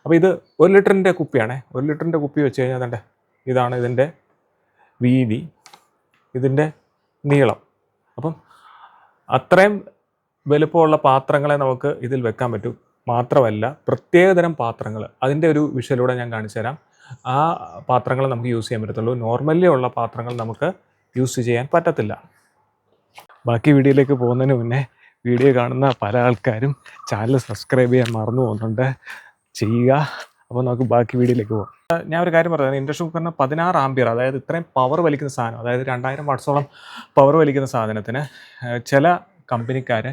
അപ്പോൾ ഇത് 1 ലിറ്ററിൻ്റെ കുപ്പിയാണേ. 1 ലിറ്ററിൻ്റെ കുപ്പി വെച്ച് കഴിഞ്ഞാൽ അതെ ഇതാണ് ഇതിൻ്റെ വീതി, ഇതിൻ്റെ നീളം. അപ്പം അത്രയും വലുപ്പമുള്ള പാത്രങ്ങളെ നമുക്ക് ഇതിൽ വെക്കാൻ പറ്റും. മാത്രമല്ല പ്രത്യേകതരം പാത്രങ്ങൾ, അതിൻ്റെ ഒരു വിഷ്വലൂടെ ഞാൻ കാണിച്ചു തരാം. ആ പാത്രങ്ങൾ നമുക്ക് യൂസ് ചെയ്യാൻ പറ്റത്തുള്ളൂ. നോർമലി ഉള്ള പാത്രങ്ങൾ നമുക്ക് യൂസ് ചെയ്യാൻ പറ്റത്തില്ല. ബാക്കി വീഡിയോയിലേക്ക് പോകുന്നതിന് മുന്നേ വീഡിയോ കാണുന്ന പല ആൾക്കാരും ചാനൽ സബ്സ്ക്രൈബ് ചെയ്യാൻ മറന്നു പോകുന്നുണ്ട്, ചെയ്യുക. അപ്പോൾ നമുക്ക് ബാക്കി വീഡിയോയിലേക്ക് പോകാം. ഞാൻ ഒരു കാര്യം പറഞ്ഞത്, ഇൻഡക്ഷൻ കുക്കറിന് 16 ആംപിയർ, അതായത് ഇത്രയും പവർ വലിക്കുന്ന സാധനം, അതായത് 2000 വാട്ട്സോളം പവർ വലിക്കുന്ന സാധനത്തിന് ചില കമ്പനിക്കാർ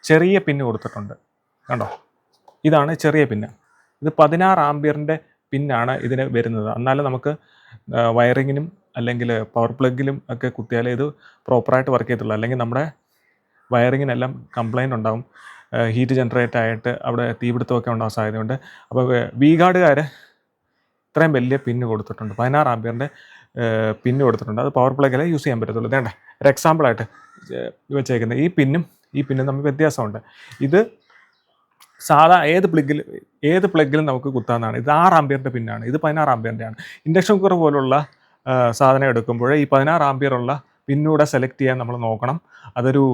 ചെറിയ പിന്ന് കൊടുത്തിട്ടുണ്ട്. കണ്ടോ, ഇതാണ് ചെറിയ പിന്ന്. ഇത് 16 ആംപിയറിൻ്റെ പിന്നാണ് ഇതിന് വരുന്നത്. എന്നാലും നമുക്ക് വയറിങ്ങിനും അല്ലെങ്കിൽ പവർ പ്ലഗിലും ഒക്കെ കുത്തിയാലേ ഇത് പ്രോപ്പറായിട്ട് വർക്ക് ചെയ്യത്തുള്ളൂ. അല്ലെങ്കിൽ നമ്മുടെ വയറിങ്ങിനെല്ലാം കംപ്ലൈൻറ്റ് ഉണ്ടാകും, ഹീറ്റ് ജനറേറ്റ് ആയിട്ട് അവിടെ തീപിടുത്തമൊക്കെ ഉണ്ടാകാൻ സാധ്യതയുണ്ട്. അപ്പോൾ വി-ഗാർഡുകാർ ഇത്രയും വലിയ പിന്ന് കൊടുത്തിട്ടുണ്ട്, 16 ആംപിയറിൻ്റെ പിന്ന് കൊടുത്തിട്ടുണ്ട്. അത് പവർ പ്ലഗിലേ യൂസ് ചെയ്യാൻ പറ്റത്തുള്ളൂ. ഇതേണ്ട ഒരു എക്സാമ്പിളായിട്ട് വെച്ചേക്കുന്നത് ഈ പിന്നും തമ്മിൽ വ്യത്യാസമുണ്ട്. ഇത് സാധാ ഏത് പ്ലഗിലും നമുക്ക് കുത്താവുന്നതാണ്. ഇത് 6 ആംപിയറിൻ്റെ പിന്നാണ്, ഇത് 16 ആംപിയറിൻ്റെ ആണ്. ഇൻഡക്ഷൻ കുക്കർ പോലുള്ള സാധനം എടുക്കുമ്പോൾ ഈ 16 ആംപിയറുള്ള പിന്നൂടെ സെലക്ട് ചെയ്യാൻ നമ്മൾ നോക്കണം. അതൊരു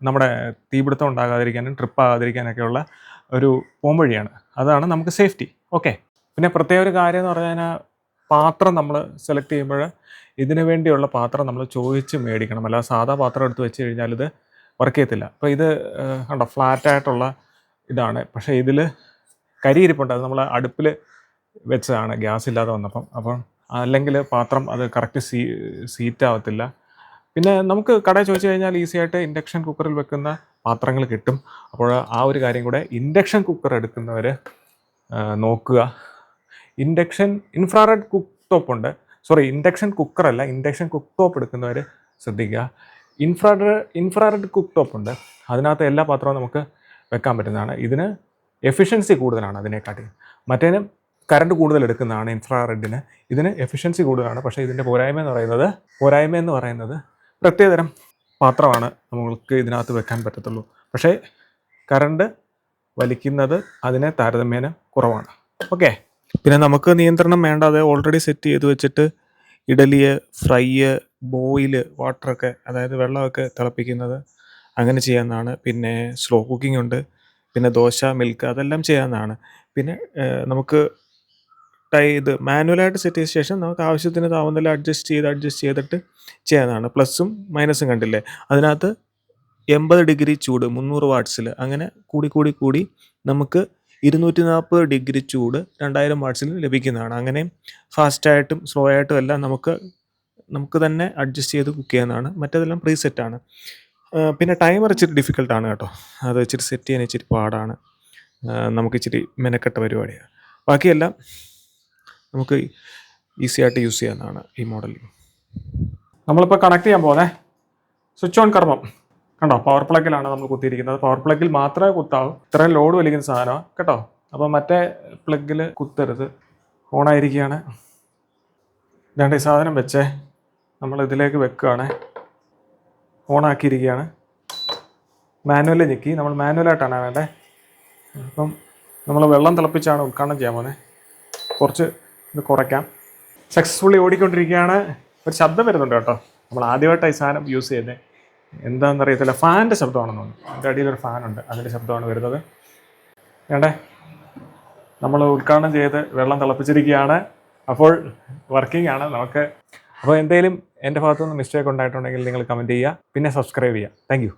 നമ്മുടെ തീപിടുത്തം ഉണ്ടാകാതിരിക്കാനും ട്രിപ്പ് ആകാതിരിക്കാനൊക്കെയുള്ള ഒരു പോംവഴിയാണ്. അതാണ് നമുക്ക് സേഫ്റ്റി. ഓക്കെ. പിന്നെ പ്രത്യേക ഒരു കാര്യം എന്ന് പറഞ്ഞാൽ പാത്രം നമ്മൾ സെലക്ട് ചെയ്യുമ്പോൾ ഇതിനു വേണ്ടിയുള്ള പാത്രം നമ്മൾ ചോദിച്ച് മേടിക്കണം. അല്ലാതെ സാധാ പാത്രം എടുത്ത് വെച്ച് കഴിഞ്ഞാൽ ഇത് വർക്ക് ചെയ്യത്തില്ല. അപ്പോൾ ഇത് കണ്ടോ ഫ്ലാറ്റായിട്ടുള്ള ഇതാണ്. പക്ഷേ ഇതിൽ കരിയിരിപ്പുണ്ട്. അത് നമ്മൾ അടുപ്പിൽ വെച്ചതാണ് ഗ്യാസ് ഇല്ലാതെ വന്നപ്പം. അപ്പം അല്ലെങ്കിൽ പാത്രം അത് കറക്റ്റ് സീറ്റ് ആവത്തില്ല. പിന്നെ നമുക്ക് കടയിൽ ചോദിച്ചു കഴിഞ്ഞാൽ ഈസി ആയിട്ട് ഇൻഡക്ഷൻ കുക്കറിൽ വെക്കുന്ന പാത്രങ്ങൾ കിട്ടും. അപ്പോൾ ആ ഒരു കാര്യം കൂടെ ഇൻഡക്ഷൻ കുക്കർ എടുക്കുന്നവർ നോക്കുക. ഇൻഫ്രാറെഡ് കുക്ക് ടോപ്പ് ഉണ്ട്. ഇൻഡക്ഷൻ കുക്കറല്ല, ഇൻഡക്ഷൻ കുക്ക് ടോപ്പ് എടുക്കുന്നവർ ശ്രദ്ധിക്കുക. ഇൻഫ്രാറെഡ് കുക്ക് ടോപ്പ് ഉണ്ട്. അതിനകത്ത് എല്ലാ പാത്രവും നമുക്ക് വെക്കാൻ പറ്റുന്നതാണ്. ഇതിന് എഫിഷ്യൻസി കൂടുതലാണ് അതിനെക്കാട്ടി. മറ്റേന് കറണ്ട് കൂടുതൽ എടുക്കുന്നതാണ് ഇൻഫ്രാറെഡിന്. ഇതിന് എഫിഷ്യൻസി കൂടുതലാണ്. പക്ഷേ ഇതിൻ്റെ പോരായ്മ എന്ന് പറയുന്നത് പ്രത്യേകതരം പാത്രമാണ് നമുക്ക് ഇതിനകത്ത് വെക്കാൻ പറ്റത്തുള്ളൂ. പക്ഷേ കറണ്ട് വലിക്കുന്നത് അതിനെ താരതമ്യേന കുറവാണ്. ഓക്കെ. പിന്നെ നമുക്ക് നിയന്ത്രണം വേണ്ടാതെ ഓൾറെഡി സെറ്റ് ചെയ്ത് വെച്ചിട്ട് ഇഡലി, ഫ്രൈ, ബോയിൽ, വാട്ടറൊക്കെ, അതായത് വെള്ളമൊക്കെ തിളപ്പിക്കുന്നത് അങ്ങനെ ചെയ്യാവുന്നതാണ്. പിന്നെ സ്ലോ കുക്കിംഗ് ഉണ്ട്. പിന്നെ ദോശ, മിൽക്ക്, അതെല്ലാം ചെയ്യാവുന്നതാണ്. പിന്നെ നമുക്ക് ഇത് മാനുവലായിട്ട് സെറ്റ് ചെയ്ത ശേഷം നമുക്ക് ആവശ്യത്തിന് താപനില അഡ്ജസ്റ്റ് ചെയ്തിട്ട് ചെയ്യാവുന്നതാണ്. പ്ലസും മൈനസും കണ്ടില്ലേ. അതിനകത്ത് 80 ഡിഗ്രി ചൂട് 300 വാട്ട്സിൽ, അങ്ങനെ കൂടി നമുക്ക് 240 ഡിഗ്രി ചൂട് 2000 വാട്ട്സിൽ ലഭിക്കുന്നതാണ്. അങ്ങനെ ഫാസ്റ്റായിട്ടും സ്ലോ ആയിട്ടും എല്ലാം നമുക്ക് തന്നെ അഡ്ജസ്റ്റ് ചെയ്ത് കുക്ക് ചെയ്യാവുന്നതാണ്. മറ്റേതെല്ലാം പ്രീസെറ്റാണ്. പിന്നെ ടൈമർ ഇച്ചിരി ഡിഫിക്കൽട്ടാണ് കേട്ടോ. അത് ഇച്ചിരി സെറ്റ് ചെയ്യാൻ ഇച്ചിരി പാടാണ്. നമുക്ക് ഇച്ചിരി മെനക്കെട്ട പരിപാടിയാണ്. ബാക്കിയെല്ലാം നമുക്ക് ഈസി ആയിട്ട് യൂസ് ചെയ്യാവുന്നതാണ് ഈ മോഡലിൽ. നമ്മളിപ്പോൾ കണക്ട് ചെയ്യാൻ പോകുന്നത് സ്വിച്ച് ഓൺ കർമ്മം. കണ്ടോ, പവർ പ്ലഗിലാണ് നമ്മൾ കുത്തിയിരിക്കുന്നത്. പവർ പ്ലഗിൽ മാത്രമേ കുത്താവൂ. ഇത്രയും ലോഡ് വലിക്കുന്ന സാധനമാണ് കേട്ടോ. അപ്പോൾ മറ്റേ പ്ലഗിൽ കുത്തരുത്. ഓണായിരിക്കുകയാണ്. ഇതാണ്ട് ഈ സാധനം വെച്ചേ നമ്മൾ ഇതിലേക്ക് വെക്കുകയാണ്. ഓണാക്കിയിരിക്കുകയാണ്. മാനുവലിൽ ഞെക്കി. നമ്മൾ മാനുവലായിട്ടാണ് വേണ്ടത്. അപ്പം നമ്മൾ വെള്ളം തിളപ്പിച്ചാണ് ഉദ്ഘാടനം ചെയ്യാൻ പോകുന്നത്. കുറച്ച് ഇത് കുറയ്ക്കാം. സക്സസ്ഫുള്ളി ഓടിക്കൊണ്ടിരിക്കുകയാണ്. ഒരു ശബ്ദം വരുന്നുണ്ട് കേട്ടോ. നമ്മൾ ആദ്യമായിട്ടാണ് ഈ സാധനം യൂസ് ചെയ്യുന്നത്. എന്താണെന്നറിയത്തില്ല. ഫാനിൻ്റെ ശബ്ദമാണെന്ന് തോന്നുന്നു. അതിൻ്റെ അടിയിലൊരു ഫാനുണ്ട്, അതിൻ്റെ ശബ്ദമാണ് വരുന്നത്. വേണ്ടേ, നമ്മൾ ഉദ്ഘാടനം ചെയ്ത് വെള്ളം തിളപ്പിച്ചിരിക്കുകയാണ്. അപ്പോൾ വർക്കിംഗ് ആണ് നമുക്ക്. അപ്പോൾ എന്തെങ്കിലും എൻ്റെ ഭാഗത്തുനിന്ന് മിസ്റ്റേക്ക് ഉണ്ടായിട്ടുണ്ടെങ്കിൽ നിങ്ങൾ കമൻറ്റ് ചെയ്യുക. പിന്നെ സബ്സ്ക്രൈബ് ചെയ്യുക. Thank you.